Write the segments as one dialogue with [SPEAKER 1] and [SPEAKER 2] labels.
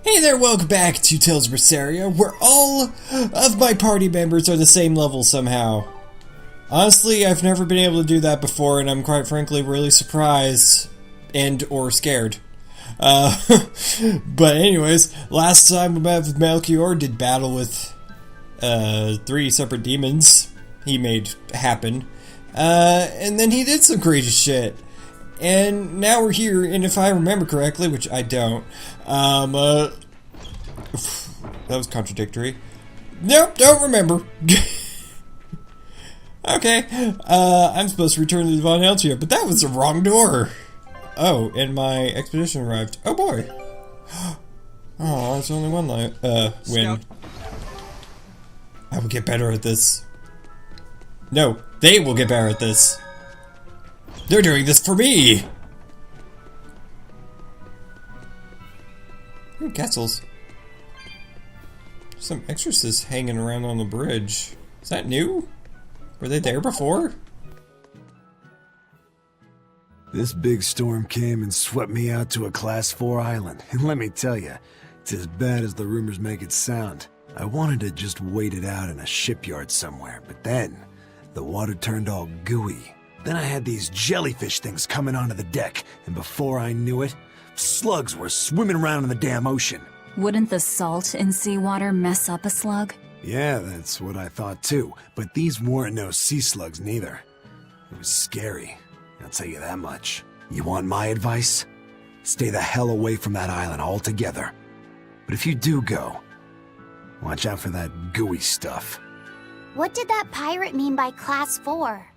[SPEAKER 1] Hey there, welcome back to Tales of Berseria, where all of my party members are the same level somehow. Honestly, I've never been able to do that before, and I'm quite frankly really surprised and or scared. But anyways, last time we met with Melchior, did battle with 3 separate demons he made happen. And then he did some crazy shit. And now we're here, and if I remember correctly, which I don't, that was contradictory. Nope, don't remember. Okay, I'm supposed to return to Von Eltia, but that was the wrong door. Oh, and my expedition arrived. Oh boy. Oh, that's only one win. I will get better at this. No, they will get better at this. They're doing this for me! Ooh, castles. Some exorcists hanging around on the bridge. Is that new? Were they there before?
[SPEAKER 2] This big storm came and swept me out to a Class 4 island, and let me tell you, it's as bad as the rumors make it sound. I wanted to just wait it out in a shipyard somewhere, but then the water turned all gooey. Then I had these jellyfish things coming onto the deck, and before I knew it, slugs were swimming around in the damn ocean.
[SPEAKER 3] Wouldn't the salt in seawater mess up a slug?
[SPEAKER 2] Yeah, that's what I thought too, but these weren't no sea slugs neither. It was scary, I'll tell you that much. You want my advice? Stay the hell away from that island altogether. But if you do go, watch out for that gooey stuff.
[SPEAKER 4] What did that pirate mean by Class 4?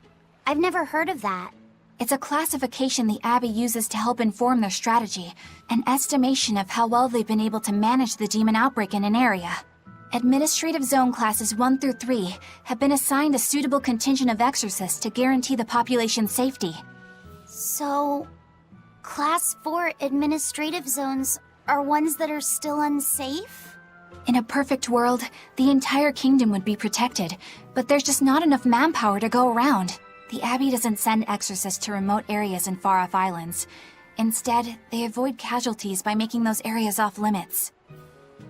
[SPEAKER 4] I've never heard of that.
[SPEAKER 3] It's a classification the Abbey uses to help inform their strategy, an estimation of how well they've been able to manage the demon outbreak in an area. Administrative Zone Classes 1 through 3 have been assigned a suitable contingent of exorcists to guarantee the population's safety.
[SPEAKER 4] So, Class 4 administrative zones are ones that are still unsafe?
[SPEAKER 3] In a perfect world, the entire kingdom would be protected, but there's just not enough manpower to go around. The Abbey doesn't send exorcists to remote areas and far-off islands. Instead, they avoid casualties by making those areas off-limits.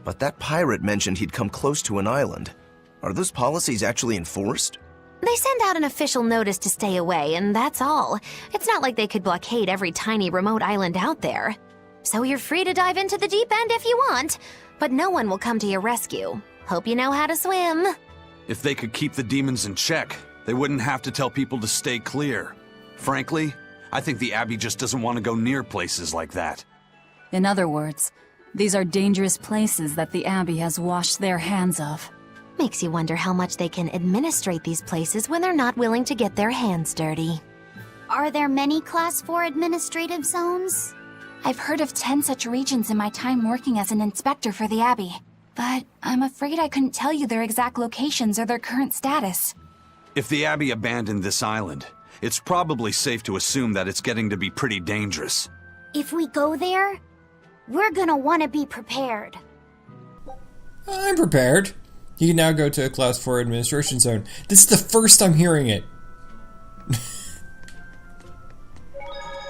[SPEAKER 5] But that pirate mentioned he'd come close to an island. Are those policies actually enforced?
[SPEAKER 6] They send out an official notice to stay away, and that's all. It's not like they could blockade every tiny remote island out there. So you're free to dive into the deep end if you want, but no one will come to your rescue. Hope you know how to swim.
[SPEAKER 7] If they could keep the demons in check, they wouldn't have to tell people to stay clear. Frankly, I think the Abbey just doesn't want to go near places like that.
[SPEAKER 3] In other words, these are dangerous places that the Abbey has washed their hands of.
[SPEAKER 6] Makes you wonder how much they can administrate these places when they're not willing to get their hands dirty.
[SPEAKER 4] Are there many Class 4 administrative zones?
[SPEAKER 3] I've heard of 10 such regions in my time working as an inspector for the Abbey, but I'm afraid I couldn't tell you their exact locations or their current status.
[SPEAKER 7] If the Abbey abandoned this island, it's probably safe to assume that it's getting to be pretty dangerous.
[SPEAKER 4] If we go there, we're gonna want to be prepared.
[SPEAKER 1] I'm prepared. You can now go to a Class 4 administration zone. This is the first I'm hearing it.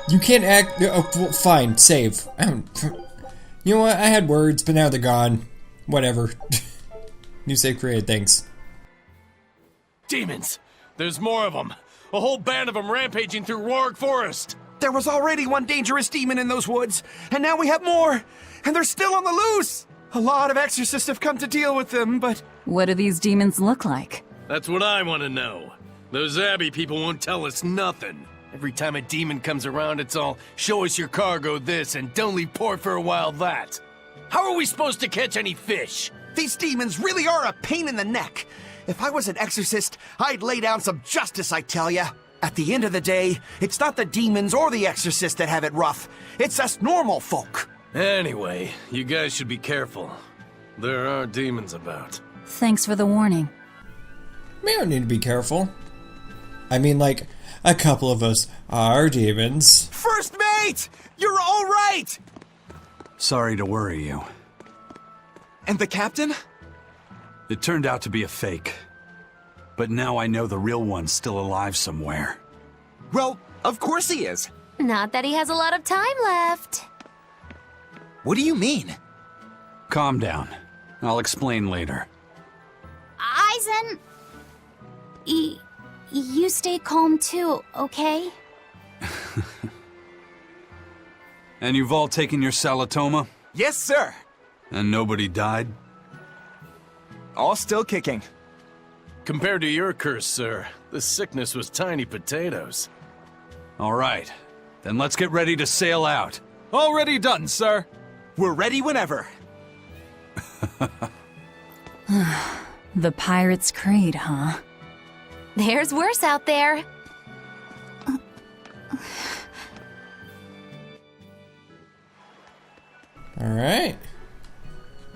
[SPEAKER 1] You can't act... Oh, well, fine, save. You know what? I had words, but now they're gone. Whatever. New save created, thanks.
[SPEAKER 8] Demons! There's more of them! A whole band of them rampaging through Roark Forest!
[SPEAKER 9] There was already one dangerous demon in those woods, and now we have more! And they're still on the loose! A lot of exorcists have come to deal with them, but...
[SPEAKER 3] What do these demons look like?
[SPEAKER 8] That's what I want to know. Those Abbey people won't tell us nothing. Every time a demon comes around, it's all, show us your cargo this, and don't leave port for a while that. How are we supposed to catch any fish?
[SPEAKER 9] These demons really are a pain in the neck. If I was an exorcist, I'd lay down some justice, I tell ya. At the end of the day, it's not the demons or the exorcists that have it rough. It's us normal folk.
[SPEAKER 8] Anyway, you guys should be careful. There are demons about.
[SPEAKER 3] Thanks for the warning.
[SPEAKER 1] We don't need to be careful. I mean, like, a couple of us are demons.
[SPEAKER 9] First mate! You're all right!
[SPEAKER 7] Sorry to worry you.
[SPEAKER 9] And the captain?
[SPEAKER 7] It turned out to be a fake. But now I know the real one's still alive somewhere.
[SPEAKER 9] Well, of course he is.
[SPEAKER 6] Not that he has a lot of time left.
[SPEAKER 9] What do you mean?
[SPEAKER 7] Calm down. I'll explain later.
[SPEAKER 4] Aizen... You stay calm too, okay?
[SPEAKER 7] And you've all taken your Salatoma?
[SPEAKER 9] Yes, sir.
[SPEAKER 7] And nobody died?
[SPEAKER 9] All still kicking.
[SPEAKER 8] Compared to your curse, sir, this sickness was tiny potatoes.
[SPEAKER 7] All right. Then let's get ready to sail out.
[SPEAKER 9] Already done, sir. We're ready whenever.
[SPEAKER 10] The Pirate's Creed, huh?
[SPEAKER 6] There's worse out there.
[SPEAKER 1] Alright.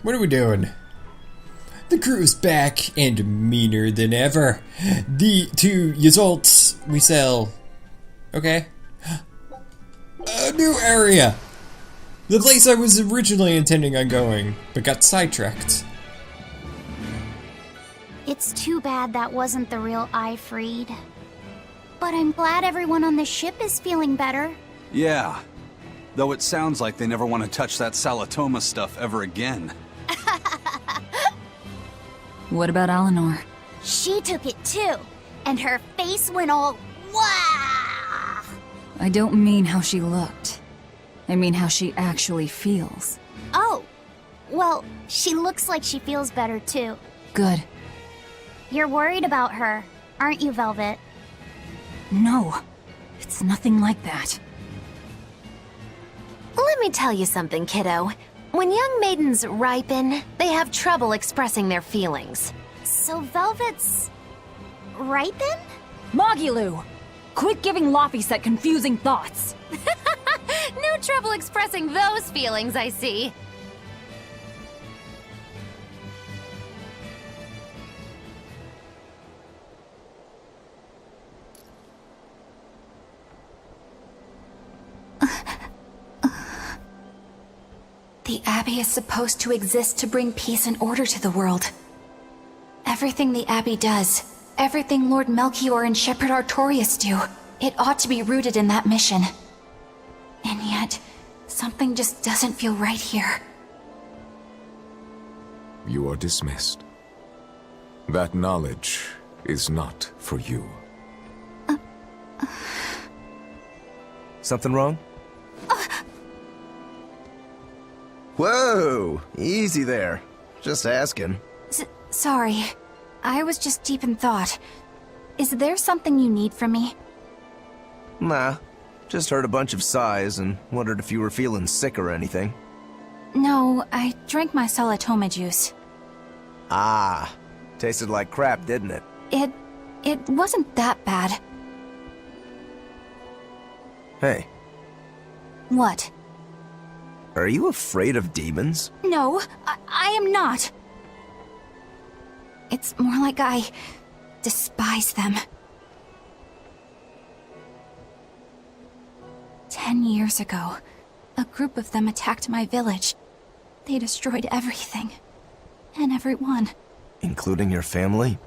[SPEAKER 1] What are we doing? The crew's back and meaner than ever. To Yseult, we sail. Okay. A new area! The place I was originally intending on going, but got sidetracked.
[SPEAKER 4] It's too bad that wasn't the real Ifreed. But I'm glad everyone on the ship is feeling better.
[SPEAKER 7] Yeah. Though it sounds like they never want to touch that Salatoma stuff ever again.
[SPEAKER 10] What about Eleanor?
[SPEAKER 4] She took it too, and her face went all wah!
[SPEAKER 10] I don't mean how she looked. I mean how she actually feels.
[SPEAKER 4] Oh, well, she looks like she feels better too.
[SPEAKER 10] Good.
[SPEAKER 4] You're worried about her, aren't you, Velvet?
[SPEAKER 10] No, it's nothing like that.
[SPEAKER 6] Let me tell you something, kiddo. When young maidens ripen, they have trouble expressing their feelings.
[SPEAKER 4] So Velvet's... ripen?
[SPEAKER 10] Magilou! Quit giving Laphicet confusing thoughts!
[SPEAKER 6] No trouble expressing those feelings, I see.
[SPEAKER 3] The Abbey is supposed to exist to bring peace and order to the world. Everything the Abbey does, everything Lord Melchior and Shepherd Artorias do, it ought to be rooted in that mission. And yet, something just doesn't feel right here.
[SPEAKER 11] You are dismissed. That knowledge is not for you.
[SPEAKER 5] Something wrong? Whoa! Easy there. Just asking.
[SPEAKER 3] Sorry. I was just deep in thought. Is there something you need from me?
[SPEAKER 5] Nah. Just heard a bunch of sighs and wondered if you were feeling sick or anything.
[SPEAKER 3] No, I drank my Salatoma juice.
[SPEAKER 5] Ah. Tasted like crap, didn't it?
[SPEAKER 3] It wasn't that bad.
[SPEAKER 5] Hey,
[SPEAKER 3] What?
[SPEAKER 5] are you afraid of demons?
[SPEAKER 3] No, I am not. It's more like I despise them. 10 years ago, a group of them attacked my village. They destroyed everything. And everyone.
[SPEAKER 5] Including your family?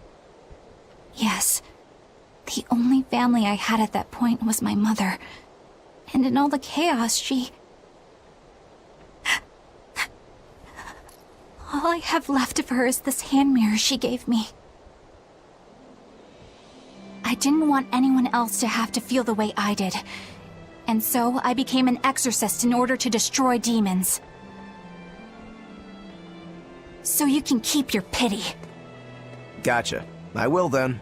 [SPEAKER 3] Yes. The only family I had at that point was my mother. And in all the chaos, she... All I have left of her is this hand mirror she gave me. I didn't want anyone else to have to feel the way I did. And so I became an exorcist in order to destroy demons. So you can keep your pity.
[SPEAKER 5] Gotcha. I will then.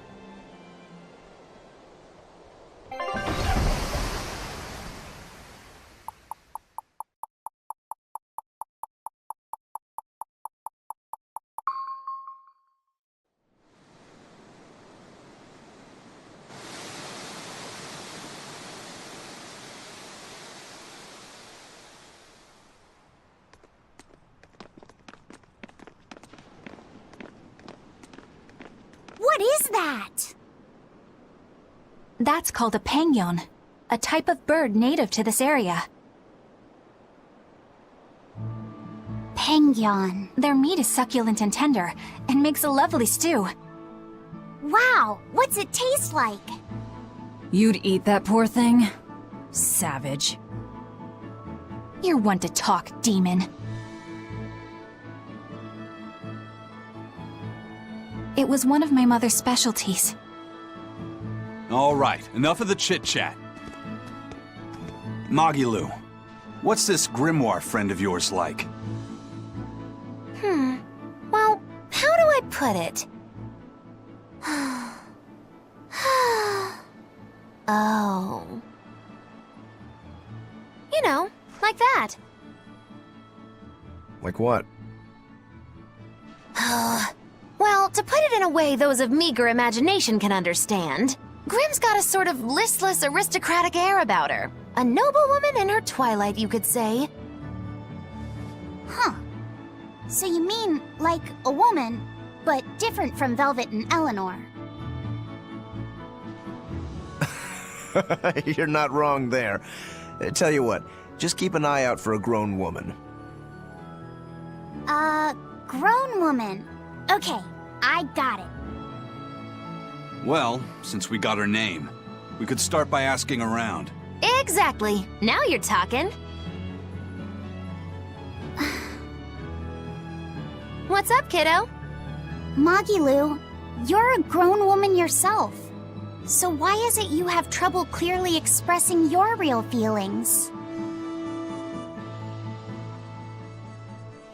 [SPEAKER 4] What is that?
[SPEAKER 3] That's called a pangyon, a type of bird native to this area.
[SPEAKER 4] Pangyon.
[SPEAKER 3] Their meat is succulent and tender, and makes a lovely stew.
[SPEAKER 4] Wow, what's it taste like?
[SPEAKER 10] You'd eat that poor thing? Savage.
[SPEAKER 3] You're one to talk, demon. It was one of my mother's specialties.
[SPEAKER 7] All right, enough of the chit-chat. Magilou, what's this grimoire friend of yours like?
[SPEAKER 6] Well, how do I put it? Oh. You know, like that.
[SPEAKER 5] Like what?
[SPEAKER 6] Well, to put it in a way those of meager imagination can understand, Grimm's got a sort of listless, aristocratic air about her. A noble woman in her twilight, you could say.
[SPEAKER 4] Huh. So you mean, like, a woman, but different from Velvet and Eleanor.
[SPEAKER 5] You're not wrong there. Tell you what, just keep an eye out for a grown woman.
[SPEAKER 4] Grown woman. Okay, I got it.
[SPEAKER 7] Well, since we got her name, we could start by asking around.
[SPEAKER 6] Exactly. Now you're talking. What's up, kiddo?
[SPEAKER 4] Magilou, you're a grown woman yourself. So why is it you have trouble clearly expressing your real feelings?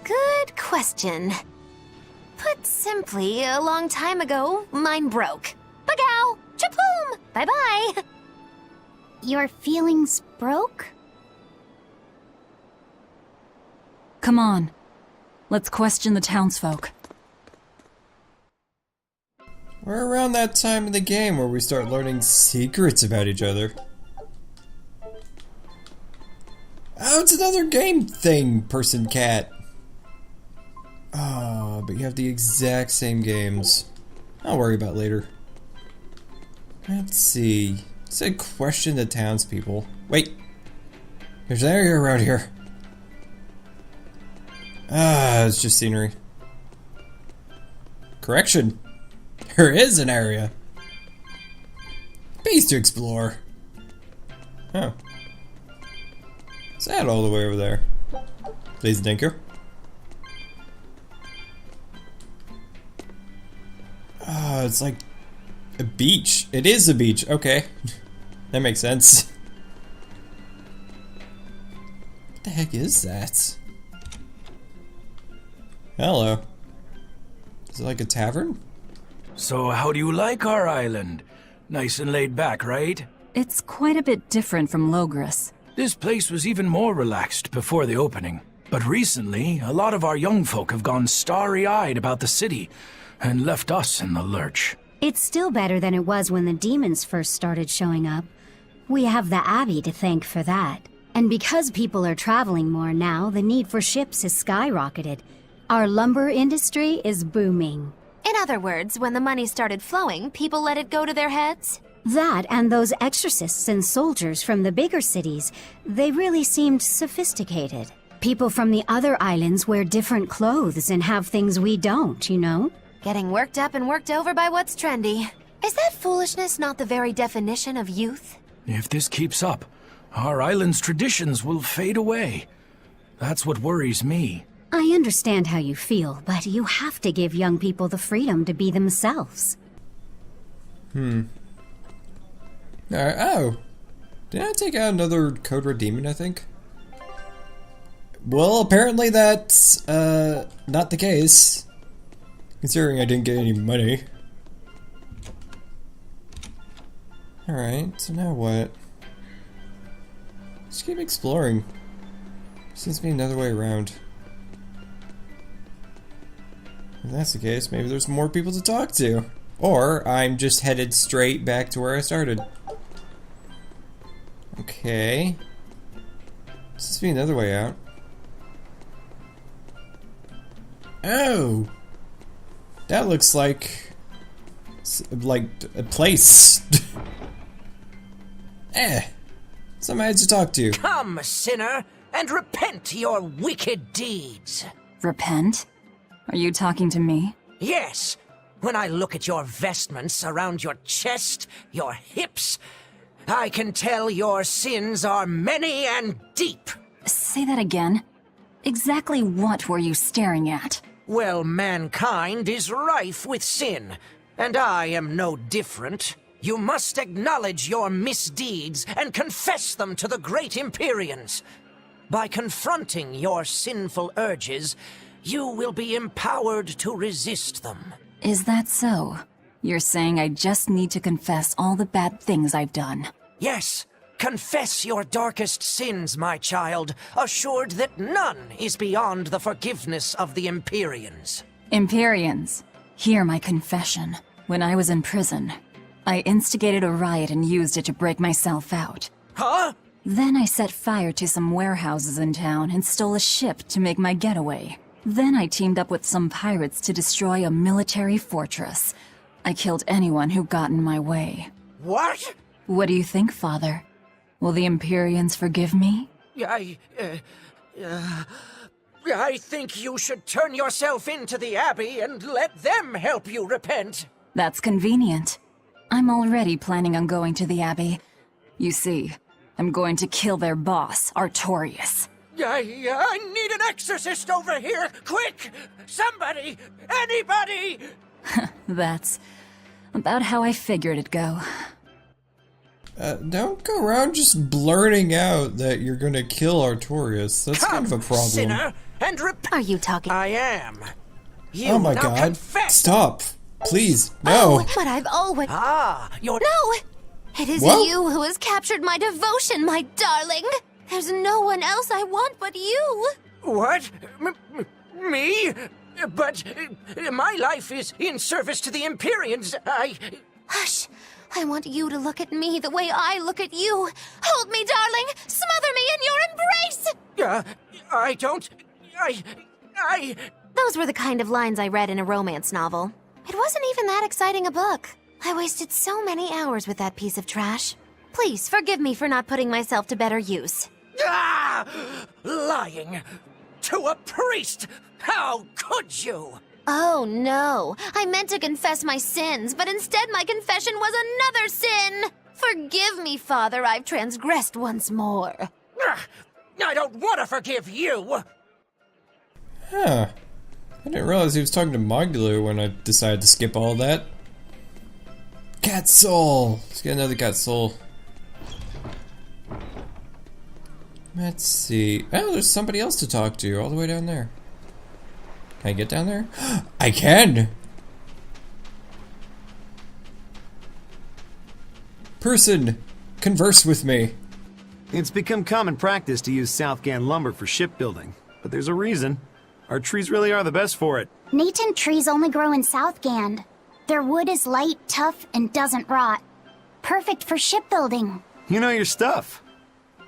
[SPEAKER 6] Good question. Put simply, a long time ago, mine broke. Bagow! Chapoom! Bye-bye!
[SPEAKER 4] Your feelings broke?
[SPEAKER 10] Come on. Let's question the townsfolk.
[SPEAKER 1] We're around that time in the game where we start learning secrets about each other. Oh, it's another game thing, person cat. Oh, but you have the exact same games. I'll worry about later. Let's see. It said question the townspeople. Wait. There's an area around here. Ah, it's just scenery. Correction. There is an area. Base to explore. Oh. Is that all the way over there? Please, thank you. Oh, it's like a beach. It is a beach. Okay. That makes sense. What the heck is that? Hello. Is it like a tavern?
[SPEAKER 12] So how do you like our island? Nice and laid back, right?
[SPEAKER 10] It's quite a bit different from Logris.
[SPEAKER 12] This place was even more relaxed before the opening. But recently, a lot of our young folk have gone starry-eyed about the city and left us in the lurch.
[SPEAKER 13] It's still better than it was when the demons first started showing up. We have the Abbey to thank for that. And because people are traveling more now, the need for ships has skyrocketed. Our lumber industry is booming.
[SPEAKER 6] In other words, when the money started flowing, people let it go to their heads?
[SPEAKER 13] That and those exorcists and soldiers from the bigger cities, they really seemed sophisticated. People from the other islands wear different clothes and have things we don't, you know?
[SPEAKER 6] Getting worked up and worked over by what's trendy. Is that foolishness not the very definition of youth?
[SPEAKER 12] If this keeps up, our island's traditions will fade away. That's what worries me.
[SPEAKER 13] I understand how you feel, but you have to give young people the freedom to be themselves.
[SPEAKER 1] Oh. Did I take out another Code Red demon, I think? Well, apparently that's, not the case. Considering I didn't get any money. Alright, so now what? Just keep exploring. Seems to be another way around. If that's the case, maybe there's more people to talk to. Or I'm just headed straight back to where I started. Okay. Seems to be another way out. Oh! That looks like a place. Somebody had to talk to.
[SPEAKER 14] Come, sinner, and repent your wicked deeds.
[SPEAKER 10] Repent? Are you talking to me?
[SPEAKER 14] Yes. When I look at your vestments around your chest, your hips, I can tell your sins are many and deep.
[SPEAKER 10] Say that again. Exactly what were you staring at?
[SPEAKER 14] Well, mankind is rife with sin, and I am no different. You must acknowledge your misdeeds and confess them to the great Empyreans. By confronting your sinful urges, you will be empowered to resist them.
[SPEAKER 10] Is that so? You're saying I just need to confess all the bad things I've done?
[SPEAKER 14] Yes, confess your darkest sins, my child, assured that none is beyond the forgiveness of the Empyreans.
[SPEAKER 10] Empyreans, hear my confession. When I was in prison, I instigated a riot and used it to break myself out.
[SPEAKER 14] Huh?
[SPEAKER 10] Then I set fire to some warehouses in town and stole a ship to make my getaway. Then I teamed up with some pirates to destroy a military fortress. I killed anyone who got in my way.
[SPEAKER 14] What?
[SPEAKER 10] What do you think, Father? Will the Empyreans forgive me?
[SPEAKER 14] I think you should turn yourself into the Abbey and let them help you repent.
[SPEAKER 10] That's convenient. I'm already planning on going to the Abbey. You see, I'm going to kill their boss, Artorius.
[SPEAKER 14] I need an exorcist over here! Quick! Somebody! Anybody!
[SPEAKER 10] That's about how I figured it'd go.
[SPEAKER 1] Don't go around just blurting out that you're gonna kill Artorius. That's kind of a problem.
[SPEAKER 14] Sinner, and
[SPEAKER 6] Are you talking?
[SPEAKER 14] I am. You
[SPEAKER 1] Oh my
[SPEAKER 14] now
[SPEAKER 1] god.
[SPEAKER 14] confess.
[SPEAKER 1] Stop. Please, no.
[SPEAKER 6] Oh, but I've always...
[SPEAKER 14] you're...
[SPEAKER 6] No! It is
[SPEAKER 1] What?
[SPEAKER 6] you who has captured my devotion, my darling! There's no one else I want but you!
[SPEAKER 14] What? Me? But my life is in service to the Empyreans.
[SPEAKER 6] Hush! I want you to look at me the way I look at you! Hold me, darling! Smother me in your embrace!
[SPEAKER 14] I don't...
[SPEAKER 6] Those were the kind of lines I read in a romance novel. It wasn't even that exciting a book. I wasted so many hours with that piece of trash. Please, forgive me for not putting myself to better use.
[SPEAKER 14] Lying! To a priest! How could you?
[SPEAKER 6] Oh no, I meant to confess my sins, but instead my confession was another sin! Forgive me, Father, I've transgressed once more.
[SPEAKER 14] I don't want to forgive you!
[SPEAKER 1] Huh. I didn't realize he was talking to Magilou when I decided to skip all that. Cat soul! Let's get another cat soul. Let's see. Oh, there's somebody else to talk to all the way down there. Can I get down there? I can! Person, converse with me.
[SPEAKER 2] It's become common practice to use Southgan lumber for shipbuilding, but there's a reason. Our trees really are the best for it.
[SPEAKER 4] Natant trees only grow in Southgand. Their wood is light, tough, and doesn't rot. Perfect for shipbuilding.
[SPEAKER 2] You know your stuff.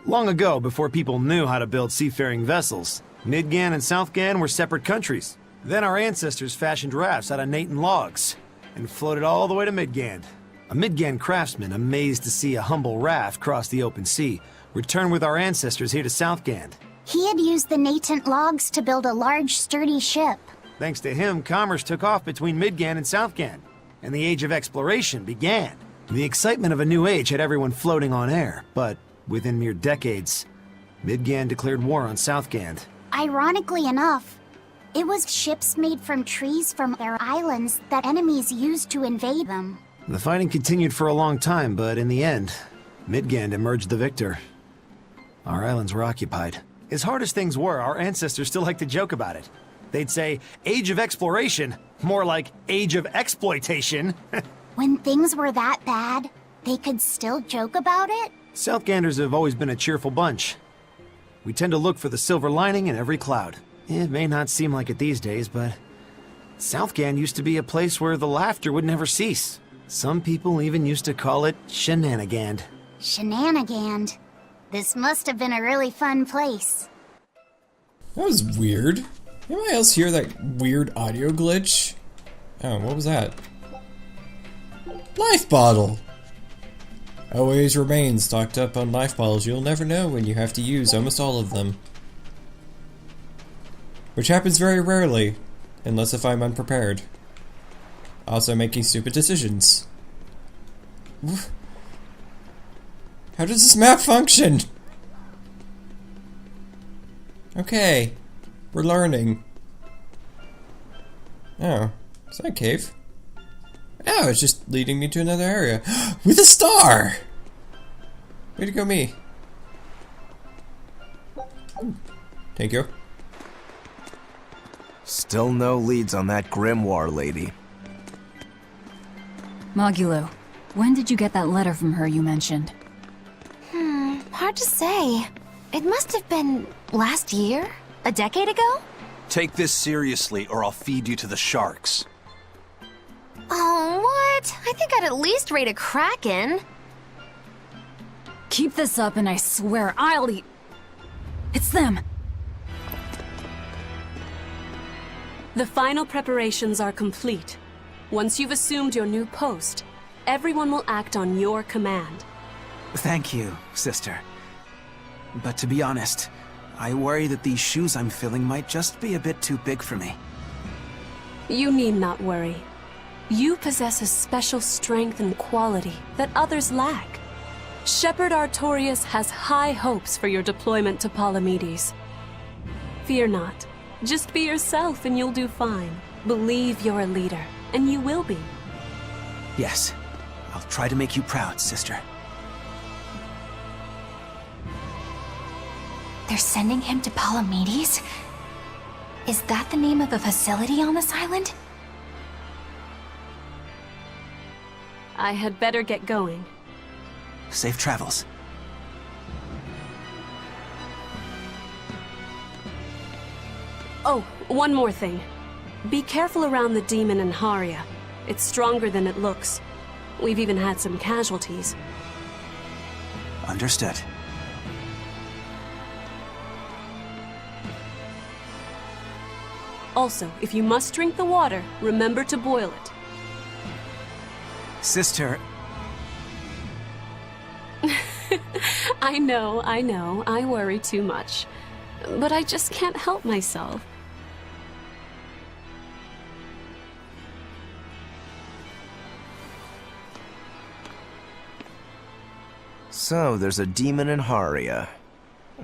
[SPEAKER 2] Long ago, before people knew how to build seafaring vessels, Midgan and Southgan were separate countries. Then our ancestors fashioned rafts out of Natant logs and floated all the way to Midgand. A Midgand craftsman, amazed to see a humble raft cross the open sea, returned with our ancestors here to Southgand.
[SPEAKER 4] He had used the Natant logs to build a large, sturdy ship.
[SPEAKER 2] Thanks to him, commerce took off between Midgand and Southgand, and the Age of Exploration began. The excitement of a new age had everyone floating on air, but within mere decades, Midgand declared war on Southgand.
[SPEAKER 4] Ironically enough, it was ships made from trees from their islands that enemies used to invade them.
[SPEAKER 2] The fighting continued for a long time, but in the end, Midgand emerged the victor. Our islands were occupied. As hard as things were, our ancestors still liked to joke about it. They'd say, Age of Exploration, more like Age of Exploitation.
[SPEAKER 4] When things were that bad, they could still joke about it?
[SPEAKER 2] Southganders have always been a cheerful bunch. We tend to look for the silver lining in every cloud. It may not seem like it these days, but Southgand used to be a place where the laughter would never cease. Some people even used to call it Shenanigand.
[SPEAKER 4] Shenanigand. This must have been a really fun place.
[SPEAKER 1] That was weird. Anybody else hear that weird audio glitch? Oh, what was that? Life bottle! Always remain stocked up on life bottles. You'll never know when you have to use almost all of them. Which happens very rarely, unless if I'm unprepared. Also making stupid decisions. How does this map function? Okay, we're learning. Oh, is that a cave? Oh, it's just leading me to another area. With a star! Way to go, me. Thank you.
[SPEAKER 5] Still no leads on that grimoire lady.
[SPEAKER 10] Magilou, when did you get that letter from her you mentioned?
[SPEAKER 6] Hard to say. It must have been last year? A decade ago?
[SPEAKER 7] Take this seriously, or I'll feed you to the sharks.
[SPEAKER 6] Oh, what? I think I'd at least rate a kraken.
[SPEAKER 10] Keep this up and I swear I'll eat... It's them!
[SPEAKER 15] The final preparations are complete. Once you've assumed your new post, everyone will act on your command.
[SPEAKER 16] Thank you, sister. But to be honest, I worry that these shoes I'm filling might just be a bit too big for me.
[SPEAKER 15] You need not worry. You possess a special strength and quality that others lack. Shepherd Artorias has high hopes for your deployment to Palamedes. Fear not. Just be yourself and you'll do fine. Believe you're a leader, and you will be.
[SPEAKER 16] Yes, I'll try to make you proud, sister.
[SPEAKER 3] They're sending him to Palamedes? Is that the name of a facility on this island?
[SPEAKER 15] I had better get going.
[SPEAKER 16] Safe travels.
[SPEAKER 15] Oh, one more thing. Be careful around the demon in Haria. It's stronger than it looks. We've even had some casualties.
[SPEAKER 16] Understood.
[SPEAKER 15] Also, if you must drink the water, remember to boil it.
[SPEAKER 16] Sister...
[SPEAKER 15] I know, I worry too much. But I just can't help myself.
[SPEAKER 5] So, there's a demon in Haria.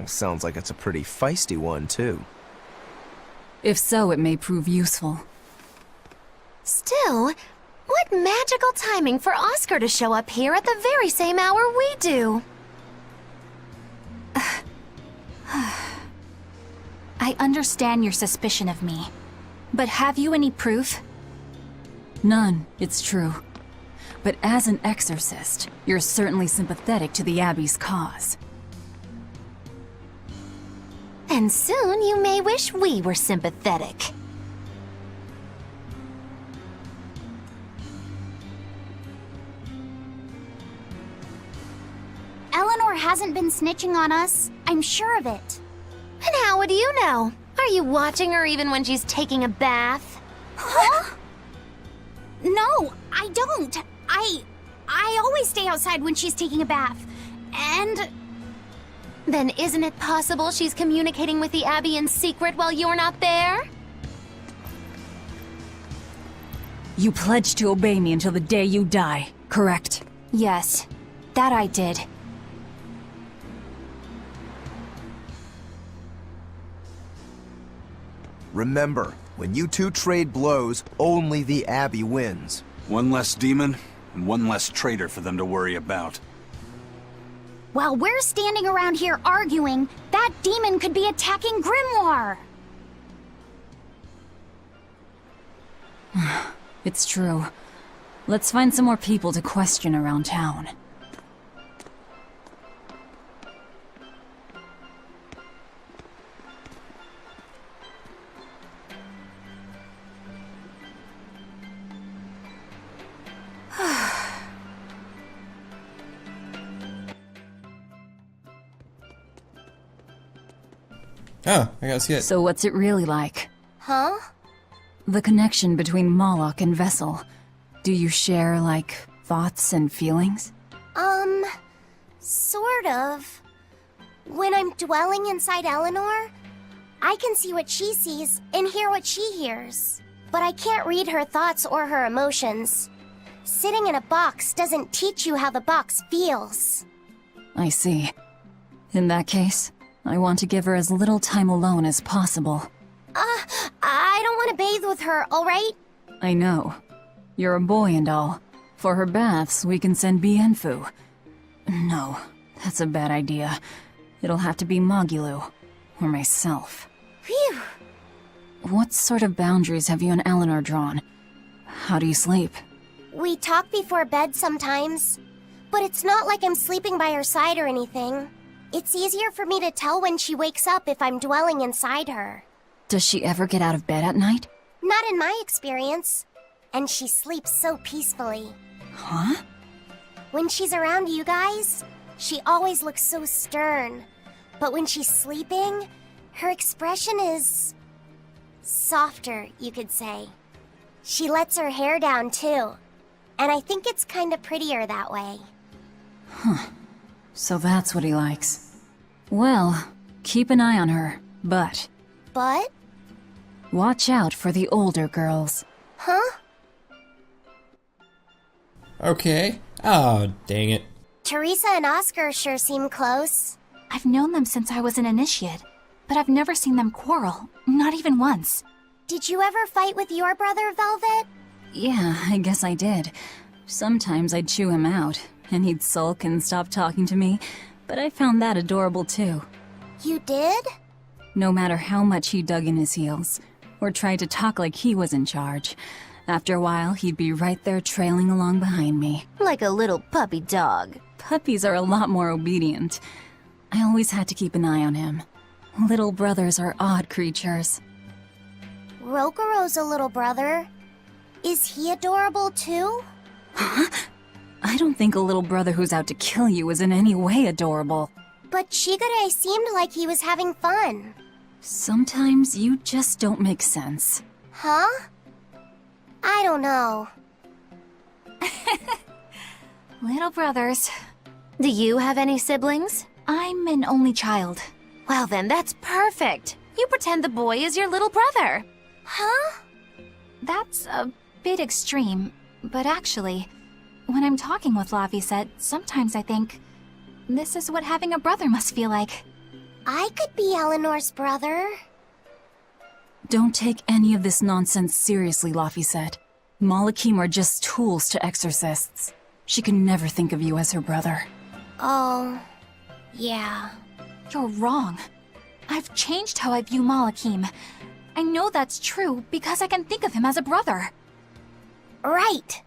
[SPEAKER 5] Sounds like it's a pretty feisty one, too.
[SPEAKER 10] If so, it may prove useful.
[SPEAKER 6] Still, what magical timing for Oscar to show up here at the very same hour we do.
[SPEAKER 3] I understand your suspicion of me, but have you any proof?
[SPEAKER 10] None, it's true. But as an exorcist, you're certainly sympathetic to the Abbey's cause.
[SPEAKER 6] And soon you may wish we were sympathetic.
[SPEAKER 4] Eleanor hasn't been snitching on us. I'm sure of it.
[SPEAKER 6] And how would you know? Are you watching her even when she's taking a bath?
[SPEAKER 4] Huh? No, I don't. I always stay outside when she's taking a bath. And...
[SPEAKER 6] Then isn't it possible she's communicating with the Abbey in secret while you're not there?
[SPEAKER 10] You pledged to obey me until the day you die, correct?
[SPEAKER 3] Yes, that I did.
[SPEAKER 5] Remember, when you two trade blows, only the Abbey wins.
[SPEAKER 7] One less demon, and one less traitor for them to worry about.
[SPEAKER 4] While we're standing around here arguing, that demon could be attacking Grimoire.
[SPEAKER 10] It's true. Let's find some more people to question around town.
[SPEAKER 1] Oh, I gotta see it.
[SPEAKER 10] So what's it really like?
[SPEAKER 6] Huh?
[SPEAKER 10] The connection between Moloch and Vessel. Do you share, like, thoughts and feelings?
[SPEAKER 4] Sort of. When I'm dwelling inside Eleanor, I can see what she sees and hear what she hears. But I can't read her thoughts or her emotions. Sitting in a box doesn't teach you how the box feels.
[SPEAKER 10] I see. In that case, I want to give her as little time alone as possible.
[SPEAKER 4] I don't want want to bathe with her, alright?
[SPEAKER 10] I know. You're a boy and all. For her baths, we can send Bienfu. No, that's a bad idea. It'll have to be Magilou. Or myself.
[SPEAKER 4] Phew.
[SPEAKER 10] What sort of boundaries have you and Eleanor drawn? How do you sleep?
[SPEAKER 4] We talk before bed sometimes. But it's not like I'm sleeping by her side or anything. It's easier for me to tell when she wakes up if I'm dwelling inside her.
[SPEAKER 10] Does she ever get out of bed at night?
[SPEAKER 4] Not in my experience. And she sleeps so peacefully.
[SPEAKER 10] Huh?
[SPEAKER 4] When she's around you guys, she always looks so stern. But when she's sleeping, her expression is softer, you could say. She lets her hair down too. And I think it's kinda prettier that way.
[SPEAKER 10] Huh. So that's what he likes. Well, keep an eye on her, but...
[SPEAKER 4] But?
[SPEAKER 10] Watch out for the older girls.
[SPEAKER 4] Huh?
[SPEAKER 1] Okay. Oh, dang it.
[SPEAKER 4] Teresa and Oscar sure seem close.
[SPEAKER 3] I've known them since I was an initiate, but I've never seen them quarrel, not even once.
[SPEAKER 4] Did you ever fight with your brother, Velvet?
[SPEAKER 10] Yeah, I guess I did. Sometimes I'd chew him out, and he'd sulk and stop talking to me, but I found that adorable too.
[SPEAKER 4] You did?
[SPEAKER 10] No matter how much he dug in his heels, or tried to talk like he was in charge, after a while he'd be right there trailing along behind me.
[SPEAKER 6] Like a little puppy dog.
[SPEAKER 10] Puppies are a lot more obedient. I always had to keep an eye on him. Little brothers are odd creatures.
[SPEAKER 4] Rokuro's a little brother. Is he adorable too?
[SPEAKER 10] Huh? I don't think a little brother who's out to kill you is in any way adorable.
[SPEAKER 4] But Shigure seemed like he was having fun.
[SPEAKER 10] Sometimes you just don't make sense.
[SPEAKER 4] Huh? I don't know.
[SPEAKER 3] Little brothers.
[SPEAKER 6] Do you have any siblings?
[SPEAKER 3] I'm an only child.
[SPEAKER 6] Well then, that's perfect. You pretend the boy is your little brother.
[SPEAKER 4] Huh?
[SPEAKER 3] That's a bit extreme, but actually, when I'm talking with Laphicet, sometimes I think, this is what having a brother must feel like.
[SPEAKER 4] I could be Eleanor's brother.
[SPEAKER 10] Don't take any of this nonsense seriously, Laphicet. Malakim are just tools to exorcists. She can never think of you as her brother.
[SPEAKER 4] Oh, yeah.
[SPEAKER 3] You're wrong. I've changed how I view Malakim. I know that's true because I can think of him as a brother.
[SPEAKER 4] Right.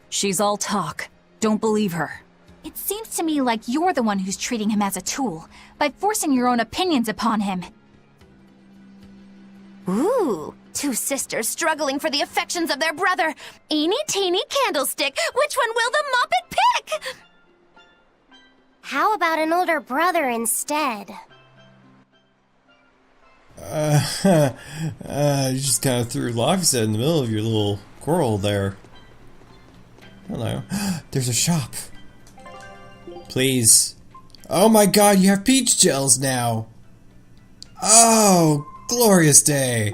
[SPEAKER 10] She's all talk. Don't believe her.
[SPEAKER 3] It seems to me like you're the one who's treating him as a tool, by forcing your own opinions upon him.
[SPEAKER 6] Ooh, two sisters struggling for the affections of their brother. Eeny teeny candlestick, which one will the Muppet pick?
[SPEAKER 4] How about an older brother instead?
[SPEAKER 1] You just kind of threw Laphicet in the middle of your little quarrel there. Hello. There's a shop. Please. Oh my god, you have peach gels now. Oh, glorious day.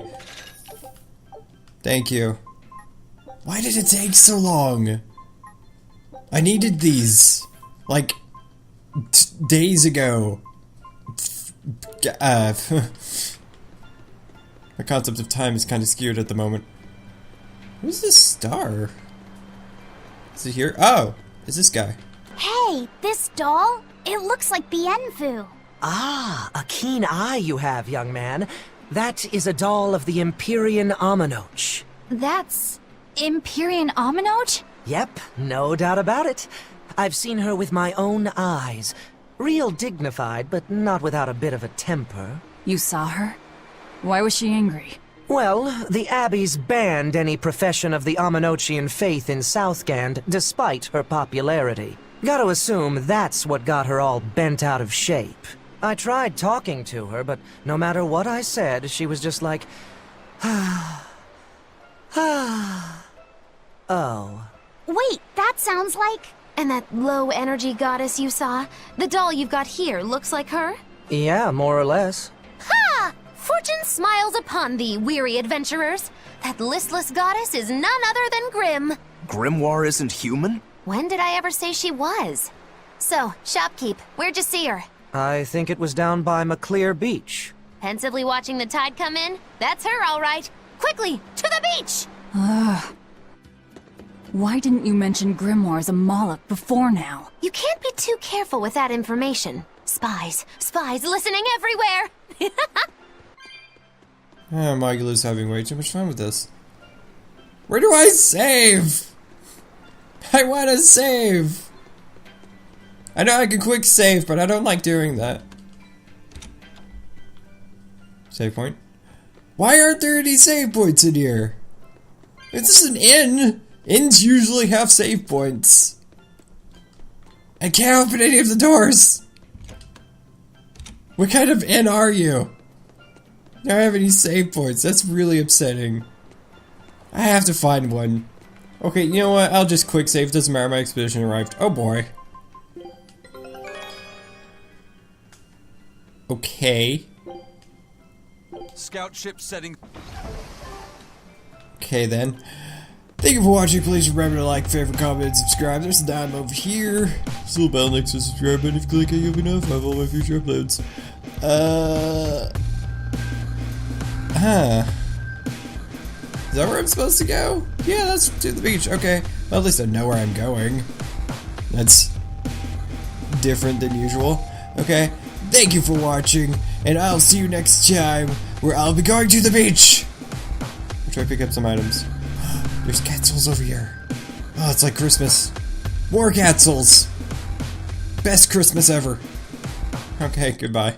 [SPEAKER 1] Thank you. Why did it take so long? I needed these. Like, days ago. My concept of time is kind of skewed at the moment. Who's this star? Is it here? Oh, it's this guy.
[SPEAKER 4] Hey, this doll? It looks like Bienfu.
[SPEAKER 14] Ah, a keen eye you have, young man. That is a doll of the Empyrean Aminoch.
[SPEAKER 3] That's... Empyrean Aminoch?
[SPEAKER 14] Yep, no doubt about it. I've seen her with my own eyes. Real dignified, but not without a bit of a temper.
[SPEAKER 10] You saw her? Why was she angry?
[SPEAKER 14] Well, the Abbeys banned any profession of the Aminochian faith in Southgand, despite her popularity. Gotta assume that's what got her all bent out of shape. I tried talking to her, but no matter what I said, she was just like, oh.
[SPEAKER 4] Wait, that sounds like...
[SPEAKER 6] And that low-energy goddess you saw? The doll you've got here looks like her?
[SPEAKER 14] Yeah, more or less.
[SPEAKER 6] Ha! Fortune smiles upon thee, weary adventurers. That listless goddess is none other than Grim.
[SPEAKER 5] Grimoire isn't human?
[SPEAKER 6] When did I ever say she was? So, shopkeep, where'd you see her?
[SPEAKER 14] I think it was down by Maclear Beach.
[SPEAKER 6] Pensively watching the tide come in? That's her, all right. Quickly, to the beach!
[SPEAKER 10] Ugh. Why didn't you mention grimoires a Moloch before now?
[SPEAKER 6] You can't be too careful with that information. Spies listening everywhere!
[SPEAKER 1] Magilou's having way too much fun with this. Where do I save? I want to save! I know I can quick save, but I don't like doing that. Save point? Why aren't there any save points in here? Is this an inn? Inns usually have save points. I can't open any of the doors! What kind of inn are you? I don't have any save points. That's really upsetting. I have to find one. Okay, you know what? I'll just quick save. Doesn't matter. My expedition arrived. Oh boy. Okay.
[SPEAKER 7] Scout ship setting.
[SPEAKER 1] Okay then. Thank you for watching. Please remember to like, favorite, comment, and subscribe. There's a dime over here. There's a little bell next to the subscribe button. If you click it, you'll be notified of all my future uploads. Is that where I'm supposed to go? Yeah, that's to the beach. Okay. Well, at least I know where I'm going. That's different than usual. Okay. Thank you for watching, and I'll see you next time, where I'll be going to the beach! I'll try to pick up some items. There's catzels over here. Oh, it's like Christmas. More catzels! Best Christmas ever. Okay, goodbye.